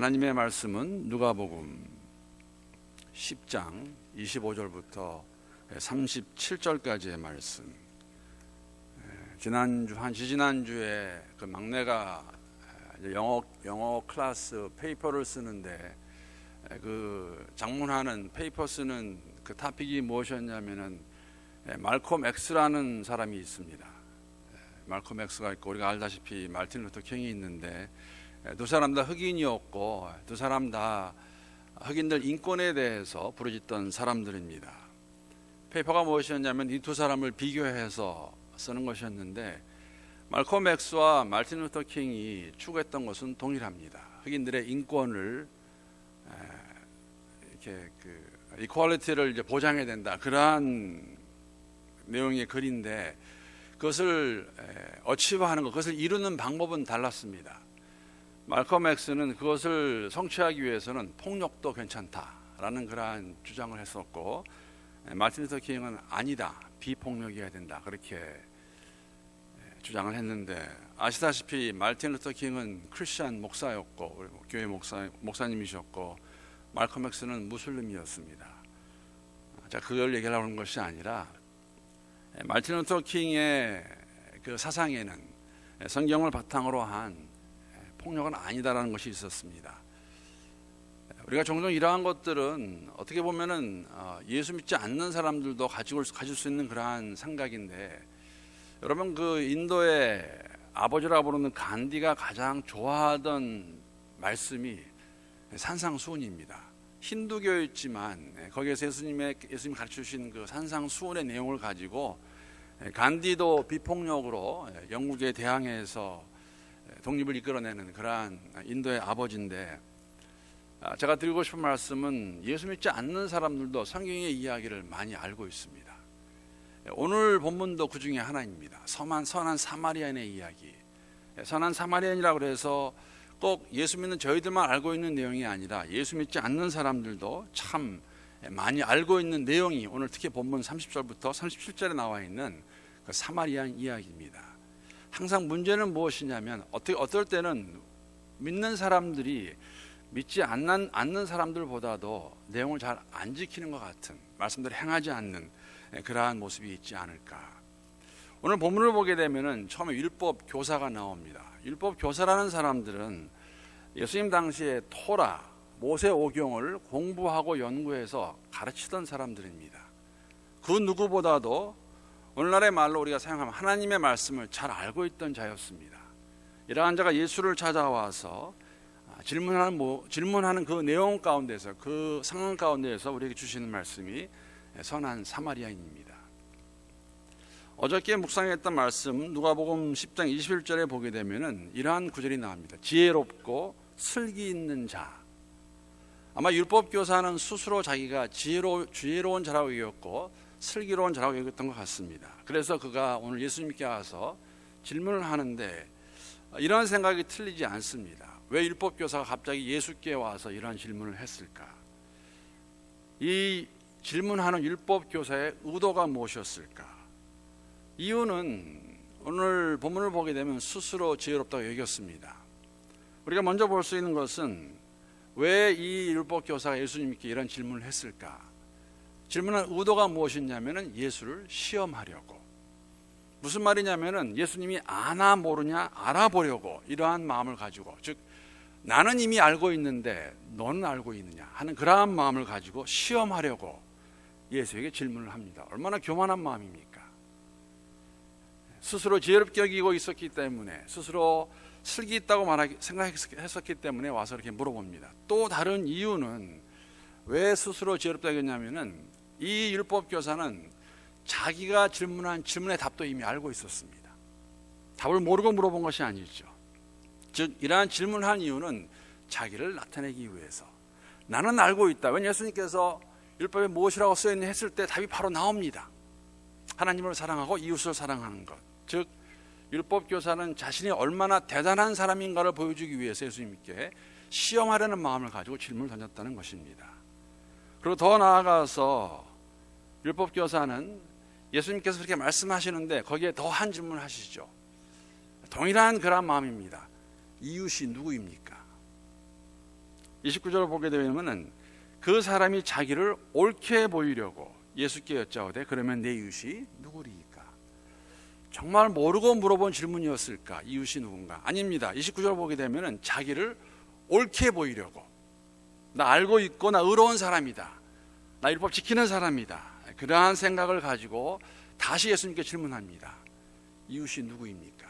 하나님의 말씀은 누가복음 10장 25절부터 37절까지의 말씀. 지난주에 그 막내가 영어 클래스 페이퍼를 쓰는데 그 장문하는 페이퍼 쓰는 그 토픽이 무엇이었냐면은 말콤 X라는 사람이 있습니다. 말콤 X가 있고 우리가 알다시피 마틴 루터 킹이 있는데 두 사람 다 흑인이었고 두 사람 다 흑인들 인권에 대해서 부르짖던 사람들입니다. 페이퍼가 무엇이었냐면 이 두 사람을 비교해서 쓰는 것이었는데 말콤 X와 마틴 루터 킹이 추구했던 것은 동일합니다. 흑인들의 인권을 이렇게 이퀄리티를 이제 보장해야 된다. 그러한 내용의 글인데 그것을 어치브하는 것, 그것을 이루는 방법은 달랐습니다. 말콤 X는 그것을 성취하기 위해서는 폭력도 괜찮다라는 그러한 주장을 했었고, 마틴 루터 킹은 아니다, 비폭력이어야 된다, 그렇게 주장을 했는데, 아시다시피 마틴 루터 킹은 크리스천 목사였고 교회 목사님이셨고 말콤 X는 무슬림이었습니다. 자, 그걸 얘기하려고 하는 것이 아니라 마틴 루터 킹의 그 사상에는 성경을 바탕으로 한 폭력은 아니다라는 것이 있었습니다. 우리가 종종 이러한 것들은 어떻게 보면은 예수 믿지 않는 사람들도 가질 수 있는 그러한 생각인데, 여러분 그 인도의 아버지라고 부르는 간디가 가장 좋아하던 말씀이 산상수훈입니다. 힌두교였지만 거기에서 예수님이 가르쳐 주신 그 산상수훈의 내용을 가지고 간디도 비폭력으로 영국에 대항해서 독립을 이끌어내는 그러한 인도의 아버지인데, 제가 드리고 싶은 말씀은 예수 믿지 않는 사람들도 성경의 이야기를 많이 알고 있습니다. 오늘 본문도 그 중에 하나입니다. 선한 사마리아인의 이야기. 선한 사마리아인이라고 해서 꼭 예수 믿는 저희들만 알고 있는 내용이 아니라 예수 믿지 않는 사람들도 참 많이 알고 있는 내용이 오늘 특히 본문 30절부터 37절에 나와 있는 그 사마리아인 이야기입니다. 항상 문제는 무엇이냐면 어떨 때는 믿는 사람들이 믿지 않는 사람들보다도 내용을 잘 안 지키는 것 같은, 말씀대로 행하지 않는 그러한 모습이 있지 않을까. 오늘 본문을 보게 되면은 처음에 율법 교사가 나옵니다. 율법 교사라는 사람들은 예수님 당시에 토라, 모세오경을 공부하고 연구해서 가르치던 사람들입니다. 그 누구보다도 오늘날의 말로 우리가 사용하면 하나님의 말씀을 잘 알고 있던 자였습니다. 이러한 자가 예수를 찾아와서 질문하는 그 내용 가운데서, 그 상황 가운데에서 우리에게 주시는 말씀이 선한 사마리아인입니다. 어저께 묵상했던 말씀 누가복음 10장 21절에 보게 되면은 이러한 구절이 나옵니다. 지혜롭고 슬기 있는 자. 아마 율법 교사는 스스로 자기가 지혜로운 자라고 여겼고 슬기로운 자라고 여겼던 것 같습니다. 그래서 그가 오늘 예수님께 와서 질문을 하는데 이런 생각이 틀리지 않습니다. 왜 율법 교사가 갑자기 예수께 와서 이러한 질문을 했을까? 이 질문하는 율법 교사의 의도가 무엇이었을까? 이유는 오늘 본문을 보게 되면 스스로 지혜롭다고 여겼습니다. 우리가 먼저 볼 수 있는 것은 왜 이 율법 교사가 예수님께 이런 질문을 했을까? 질문한 의도가 무엇이냐면은 예수를 시험하려고. 무슨 말이냐면은 예수님이 아나 모르냐 알아보려고 이러한 마음을 가지고, 즉 나는 이미 알고 있는데 너는 알고 있느냐 하는 그러한 마음을 가지고 시험하려고 예수에게 질문을 합니다. 얼마나 교만한 마음입니까? 스스로 지혜롭게 여기고 있었기 때문에, 스스로 슬기 있다고 생각했었기 때문에 와서 이렇게 물어봅니다. 또 다른 이유는 왜 스스로 지혜롭다 했냐면은 이 율법 교사는 자기가 질문한 질문의 답도 이미 알고 있었습니다. 답을 모르고 물어본 것이 아니죠. 즉 이러한 질문한 이유는 자기를 나타내기 위해서. 나는 알고 있다. 왜냐하면 예수님께서 율법에 무엇이라고 써있느냐 했을 때 답이 바로 나옵니다. 하나님을 사랑하고 이웃을 사랑하는 것. 즉 율법 교사는 자신이 얼마나 대단한 사람인가를 보여주기 위해서 예수님께 시험하려는 마음을 가지고 질문을 던졌다는 것입니다. 그리고 더 나아가서 율법 교사는 예수님께서 그렇게 말씀하시는데 거기에 더 한 질문을 하시죠. 동일한 그런 마음입니다. 이웃이 누구입니까? 29절을 보게 되면은 그 사람이 자기를 옳게 보이려고 예수께 여짜오되 그러면 내 이웃이 누구리이까? 정말 모르고 물어본 질문이었을까? 이웃이 누군가? 아닙니다. 29절 보게 되면은 자기를 옳게 보이려고, 나 알고 있고 나 의로운 사람이다, 나 율법 지키는 사람이다, 그러한 생각을 가지고 다시 예수님께 질문합니다. 이웃이 누구입니까?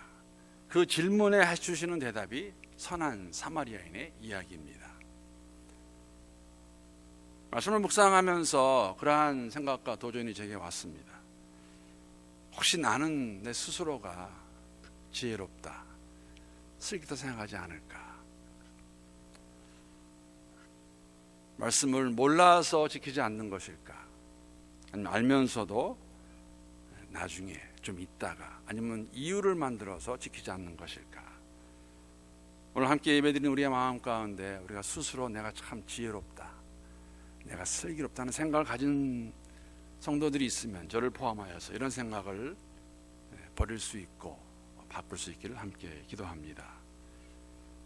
그 질문에 해주시는 대답이 선한 사마리아인의 이야기입니다. 말씀을 묵상하면서 그러한 생각과 도전이 제게 왔습니다. 혹시 나는 내 스스로가 지혜롭다, 슬기다 생각하지 않을까? 말씀을 몰라서 지키지 않는 것일까? 아니면 알면서도 나중에 좀 있다가, 아니면 이유를 만들어서 지키지 않는 것일까? 오늘 함께 예배드리는 우리의 마음 가운데 우리가 스스로 내가 참 지혜롭다, 내가 슬기롭다는 생각을 가진 성도들이 있으면 저를 포함하여서 이런 생각을 버릴 수 있고 바꿀 수 있기를 함께 기도합니다.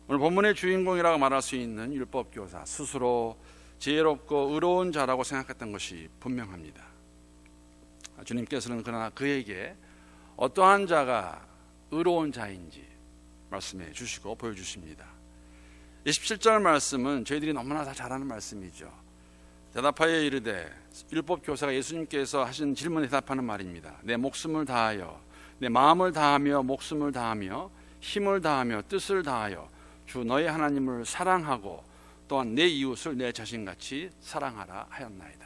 오늘 본문의 주인공이라고 말할 수 있는 율법교사, 스스로 지혜롭고 의로운 자라고 생각했던 것이 분명합니다. 주님께서는 그러나 그에게 어떠한 자가 의로운 자인지 말씀해 주시고 보여주십니다. 27절 말씀은 저희들이 너무나 다 잘 아는 말씀이죠. 대답하여 이르되, 율법교사가 예수님께서 하신 질문에 대답하는 말입니다. 내 목숨을 다하여, 내 마음을 다하며 목숨을 다하며 힘을 다하며 뜻을 다하여 주 너의 하나님을 사랑하고 또한 내 이웃을 내 자신같이 사랑하라 하였나이다.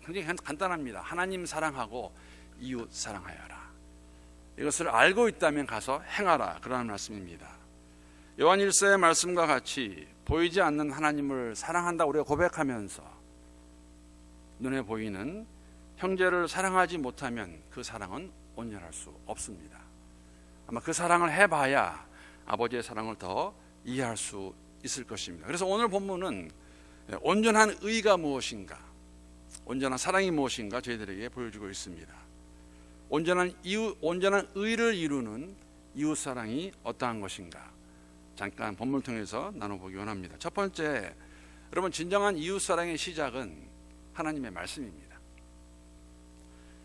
굉장히 간단합니다. 하나님 사랑하고 이웃 사랑하여라. 이것을 알고 있다면 가서 행하라, 그러는 말씀입니다. 요한 1서의 말씀과 같이 보이지 않는 하나님을 사랑한다 우리가 고백하면서 눈에 보이는 형제를 사랑하지 못하면 그 사랑은 온전할 수 없습니다. 아마 그 사랑을 해봐야 아버지의 사랑을 더 이해할 수 있을 것입니다. 그래서 오늘 본문은 온전한 의가 무엇인가, 온전한 사랑이 무엇인가 저희들에게 보여주고 있습니다. 온전한 의를 이루는 이웃 사랑이 어떠한 것인가, 잠깐 본문을 통해서 나눠보기 원합니다. 첫 번째, 여러분, 진정한 이웃 사랑의 시작은 하나님의 말씀입니다.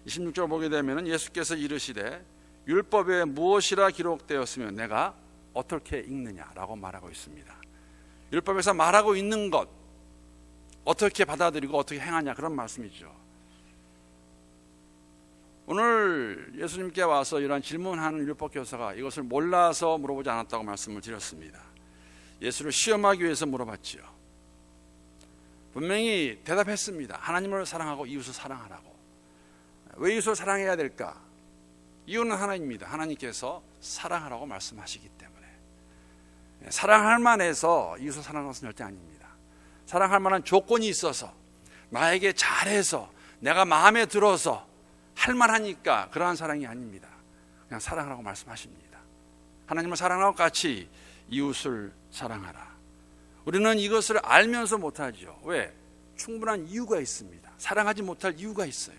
26절 보게 되면 예수께서 이르시되 율법에 무엇이라 기록되었으면 내가 어떻게 읽느냐라고 말하고 있습니다. 율법에서 말하고 있는 것 어떻게 받아들이고 어떻게 행하냐, 그런 말씀이죠. 오늘 예수님께 와서 이러한 질문하는 율법교사가 이것을 몰라서 물어보지 않았다고 말씀을 드렸습니다. 예수를 시험하기 위해서 물어봤지요. 분명히 대답했습니다. 하나님을 사랑하고 이웃을 사랑하라고. 왜 이웃을 사랑해야 될까? 이유는 하나입니다. 하나님께서 사랑하라고 말씀하시기 때문에. 사랑할 만해서 이웃을 사랑하는 것은 절대 아닙니다. 사랑할 만한 조건이 있어서, 나에게 잘해서, 내가 마음에 들어서 할만하니까 그러한 사랑이 아닙니다. 그냥 사랑하라고 말씀하십니다. 하나님을 사랑하고 같이 이웃을 사랑하라. 우리는 이것을 알면서 못하죠. 왜? 충분한 이유가 있습니다. 사랑하지 못할 이유가 있어요.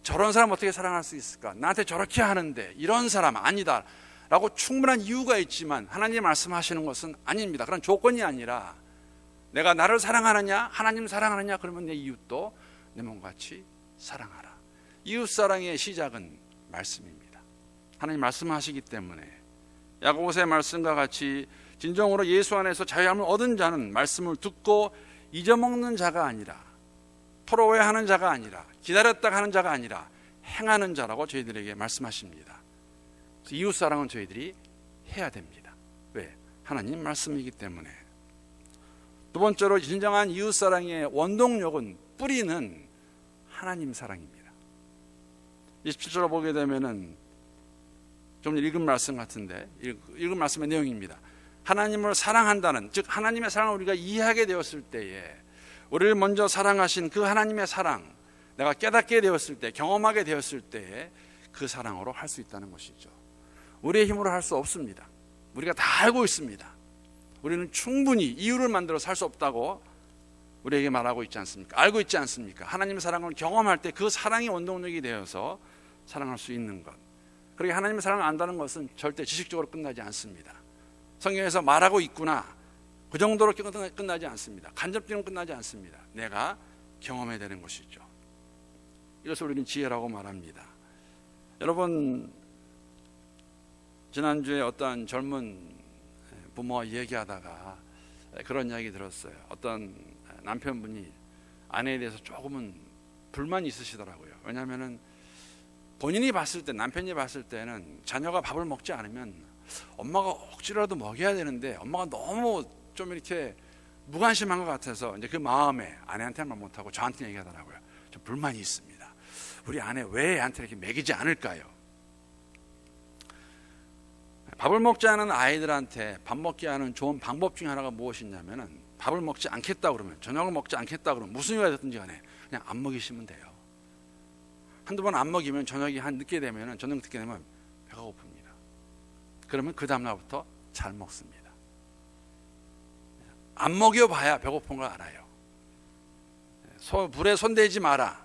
저런 사람 어떻게 사랑할 수 있을까? 나한테 저렇게 하는데 이런 사람 아니다 라고 충분한 이유가 있지만 하나님이 말씀하시는 것은 아닙니다. 그런 조건이 아니라 내가 나를 사랑하느냐, 하나님 사랑하느냐, 그러면 내 이웃도 내 몸같이 사랑하라. 이웃사랑의 시작은 말씀입니다. 하나님 말씀하시기 때문에 야고보서의 말씀과 같이 진정으로 예수 안에서 자유함을 얻은 자는 말씀을 듣고 잊어먹는 자가 아니라, 토로회하는 자가 아니라, 기다렸다가 하는 자가 아니라 행하는 자라고 저희들에게 말씀하십니다. 이웃사랑은 저희들이 해야 됩니다. 왜? 하나님 말씀이기 때문에. 두 번째로, 진정한 이웃사랑의 원동력은, 뿌리는 하나님 사랑입니다. 27절을 보게 되면은 좀 읽은 말씀 같은데, 읽은 말씀의 내용입니다. 하나님을 사랑한다는, 즉 하나님의 사랑을 우리가 이해하게 되었을 때에, 우리를 먼저 사랑하신 그 하나님의 사랑, 내가 깨닫게 되었을 때, 경험하게 되었을 때에 그 사랑으로 할 수 있다는 것이죠. 우리의 힘으로 할 수 없습니다. 우리가 다 알고 있습니다. 우리는 충분히 이유를 만들어 살 수 없다고 우리에게 말하고 있지 않습니까? 알고 있지 않습니까? 하나님의 사랑을 경험할 때 그 사랑이 원동력이 되어서 사랑할 수 있는 것. 그렇게 하나님의 사랑을 안다는 것은 절대 지식적으로 끝나지 않습니다. 성경에서 말하고 있구나, 그 정도로 끝나지 않습니다. 간접적으로 끝나지 않습니다. 내가 경험해야 되는 것이죠. 이것을 우리는 지혜라고 말합니다. 여러분, 지난주에 어떤 젊은 부모와 얘기하다가 그런 이야기 들었어요. 어떤 남편분이 아내에 대해서 조금은 불만이 있으시더라고요. 왜냐하면 본인이 봤을 때, 남편이 봤을 때는 자녀가 밥을 먹지 않으면 엄마가 억지로라도 먹여야 되는데 엄마가 너무 좀 이렇게 무관심한 것 같아서 이제 그 마음에 아내한테만 못하고 저한테 얘기하더라고요. 좀 불만이 있습니다. 우리 아내 왜 애한테 이렇게 먹이지 않을까요? 밥을 먹지 않은 아이들한테 밥 먹게 하는 좋은 방법 중에 하나가 무엇이냐면은 밥을 먹지 않겠다 그러면, 저녁을 먹지 않겠다 그러면 무슨 이유가 됐든지 간에 그냥 안 먹이시면 돼요. 한두 번 안 먹이면 저녁이 한 늦게 되면은, 저녁 늦게 되면 배가 고픕니다. 그러면 그 다음날부터 잘 먹습니다. 안 먹여봐야 배고픈 걸 알아요. 불에 손대지 마라.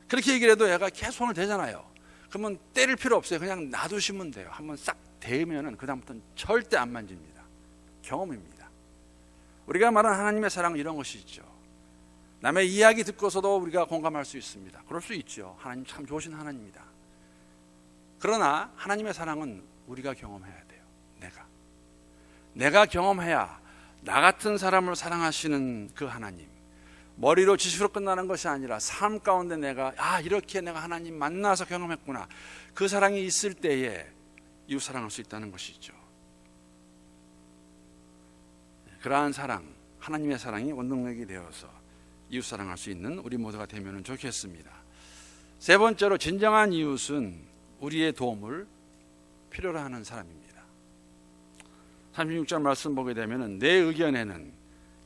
그렇게 얘기를 해도 애가 계속 손을 대잖아요. 그러면 때릴 필요 없어요. 그냥 놔두시면 돼요. 한번 싹 대면은 그 다음부터는 절대 안 만집니다. 경험입니다. 우리가 말하는 하나님의 사랑은 이런 것이 있죠. 남의 이야기 듣고서도 우리가 공감할 수 있습니다. 그럴 수 있죠. 하나님 참 좋으신 하나님이다. 그러나 하나님의 사랑은 우리가 경험해야 돼요. 내가 경험해야 나 같은 사람을 사랑하시는 그 하나님, 머리로 지식으로 끝나는 것이 아니라 삶 가운데 내가 이렇게 내가 하나님 만나서 경험했구나, 그 사랑이 있을 때에 이웃 사랑할 수 있다는 것이죠. 그러한 사랑, 하나님의 사랑이 원동력이 되어서 이웃 사랑할 수 있는 우리 모두가 되면 좋겠습니다. 세 번째로, 진정한 이웃은 우리의 도움을 필요로 하는 사람입니다. 36절 말씀 보게 되면, 내 의견에는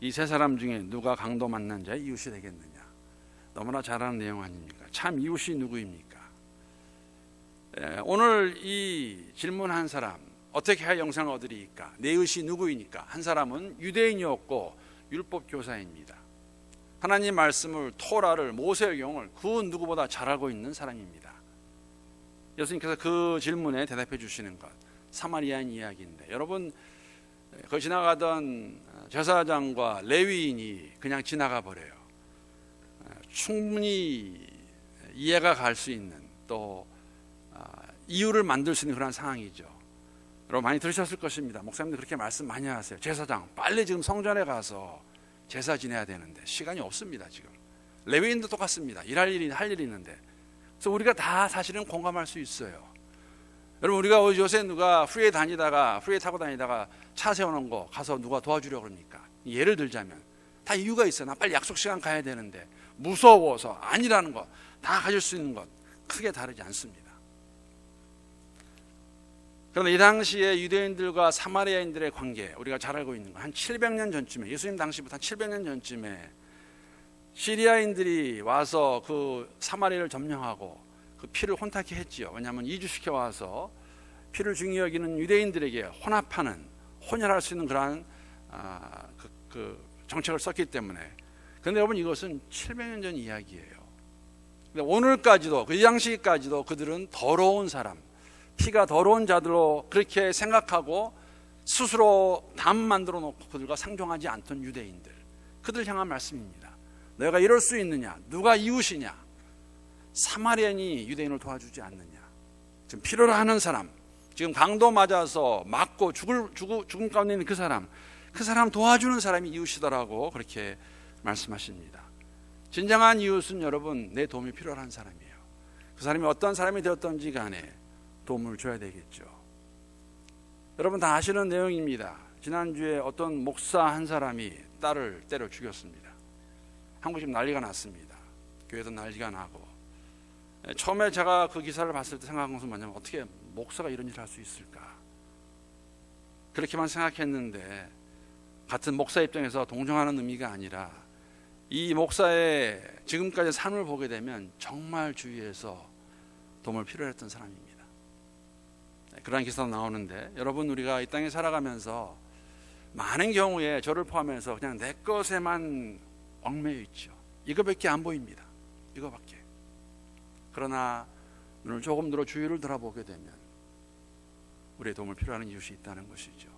이 세 사람 중에 누가 강도 만난 자의 이웃이 되겠느냐. 너무나 잘 아는 내용 아닙니까? 참 이웃이 누구입니까? 오늘 이 질문한 사람, 어떻게 해야 영생을 얻으리이까? 내 이웃이 누구이니까? 한 사람은 유대인이었고 율법 교사입니다. 하나님 말씀을, 토라를, 모세경을 그 누구보다 잘 알고 있는 사람입니다. 예수님께서 그 질문에 대답해 주시는 것, 사마리아인 이야기인데, 여러분, 그 지나가던 제사장과 레위인이 그냥 지나가 버려요. 충분히 이해가 갈 수 있는, 또 이유를 만들 수 있는 그런 상황이죠. 여러분 많이 들으셨을 것입니다. 목사님들 그렇게 말씀 많이 하세요. 제사장 빨리 지금 성전에 가서 제사 지내야 되는데 시간이 없습니다. 지금 레위인도 똑같습니다. 할 일이 있는데. 그래서 우리가 다 사실은 공감할 수 있어요. 여러분, 우리가 요새 누가 프리웨이 타고 다니다가 차 세워놓은 거 가서 누가 도와주려고 그럽니까? 예를 들자면 다 이유가 있어요. 나 빨리 약속 시간 가야 되는데, 무서워서, 아니라는 것, 다 가질 수 있는 것 크게 다르지 않습니다. 그런데 이 당시에 유대인들과 사마리아인들의 관계, 우리가 잘 알고 있는 거, 한 700년 전쯤에, 예수님 당시부터 한 700년 전쯤에 시리아인들이 와서 그 사마리아를 점령하고 그 피를 혼탁케 했지요. 왜냐하면 이주시켜 와서 피를 중히 여기는 유대인들에게 혼혈할 수 있는 그러한 그 정책을 썼기 때문에. 그런데 여러분, 이것은 700년 전 이야기예요. 근데 오늘까지도, 그 당시까지도 그들은 더러운 사람, 피가 더러운 자들로 그렇게 생각하고 스스로 담 만들어 놓고 그들과 상종하지 않던 유대인들, 그들 향한 말씀입니다. 너희가 이럴 수 있느냐? 누가 이웃이냐? 사마리아인이 유대인을 도와주지 않느냐? 지금 필요로 하는 사람, 지금 강도 맞아서 맞고 죽음 가운데 있는 그 사람 도와주는 사람이 이웃이더라고 그렇게 말씀하십니다. 진정한 이웃은 여러분, 내 도움이 필요한 사람이에요. 그 사람이 어떤 사람이 되었던지 간에 도움을 줘야 되겠죠. 여러분 다 아시는 내용입니다. 지난주에 어떤 목사 한 사람이 딸을 때려 죽였습니다. 한국 지금 난리가 났습니다. 교회도 난리가 나고. 처음에 제가 그 기사를 봤을 때 생각한 것은 뭐냐면, 어떻게 목사가 이런 일을 할 수 있을까? 그렇게만 생각했는데, 같은 목사 입장에서 동정하는 의미가 아니라 이 목사의 지금까지 삶을 보게 되면 정말 주위에서 도움을 필요로 했던 사람입니다. 그런 기사도 나오는데, 여러분, 우리가 이 땅에 살아가면서 많은 경우에 저를 포함해서 그냥 내 것에만 얽매여 있죠. 이거밖에 안 보입니다. 이거밖에. 그러나 눈을 조금 들어 주위를 돌아보게 되면 우리의 도움을 필요하는 이웃이 있다는 것이죠.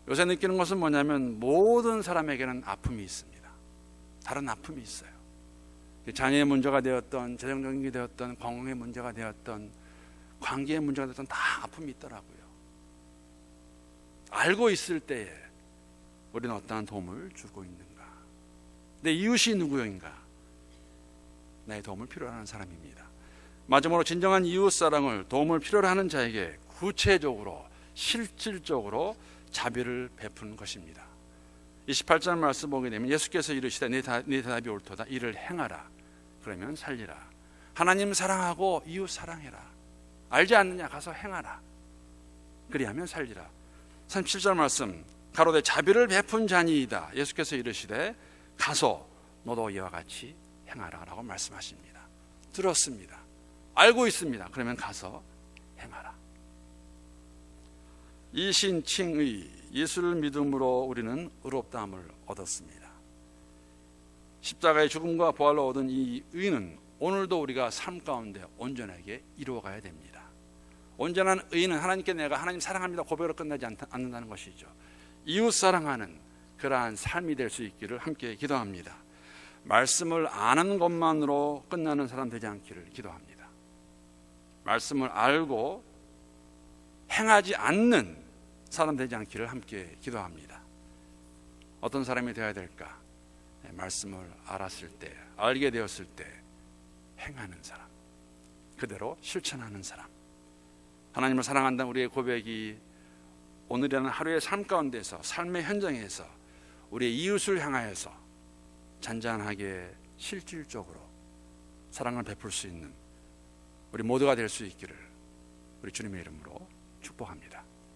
요새 느끼는 것은 뭐냐면 모든 사람에게는 아픔이 있습니다. 다른 아픔이 있어요. 자녀의 문제가 되었던, 재정적인 게 되었던, 건강의 문제가 되었던, 관계의 문제가 되었던 다 아픔이 있더라고요. 알고 있을 때에 우리는 어떠한 도움을 주고 있는가? 내 이웃이 누구인가? 나의 도움을 필요로 하는 사람입니다. 마지막으로 진정한 이웃 사랑을 도움을 필요로 하는 자에게 구체적으로 실질적으로 자비를 베푸는 것입니다. 28절 말씀 보게 되면 예수께서 이르시되 네 대답이 옳도다. 이를 행하라. 그러면 살리라. 하나님 사랑하고 이웃 사랑해라. 알지 않느냐? 가서 행하라. 그리하면 살리라. 37절 말씀 가로되 자비를 베푼 자니이다. 예수께서 이르시되 가서 너도 이와 같이 행하라 라고 말씀하십니다. 들었습니다. 알고 있습니다. 그러면 가서 행하라. 이신칭의 예수를 믿음으로 우리는 의롭다함을 얻었습니다. 십자가의 죽음과 부활로 얻은 이 의는 오늘도 우리가 삶 가운데 온전하게 이루어가야 됩니다. 온전한 의는 하나님께 내가 하나님 사랑합니다 고백으로 끝나지 않는다는 것이죠. 이웃 사랑하는 그러한 삶이 될 수 있기를 함께 기도합니다. 말씀을 아는 것만으로 끝나는 사람 되지 않기를 기도합니다. 말씀을 알고 행하지 않는 사람 되지 않기를 함께 기도합니다. 어떤 사람이 되어야 될까? 말씀을 알았을 때, 알게 되었을 때 행하는 사람, 그대로 실천하는 사람. 하나님을 사랑한다는 우리의 고백이 오늘이라는 하루의 삶 가운데서, 삶의 현장에서 우리의 이웃을 향하여서 잔잔하게 실질적으로 사랑을 베풀 수 있는 우리 모두가 될 수 있기를 우리 주님의 이름으로 축복합니다.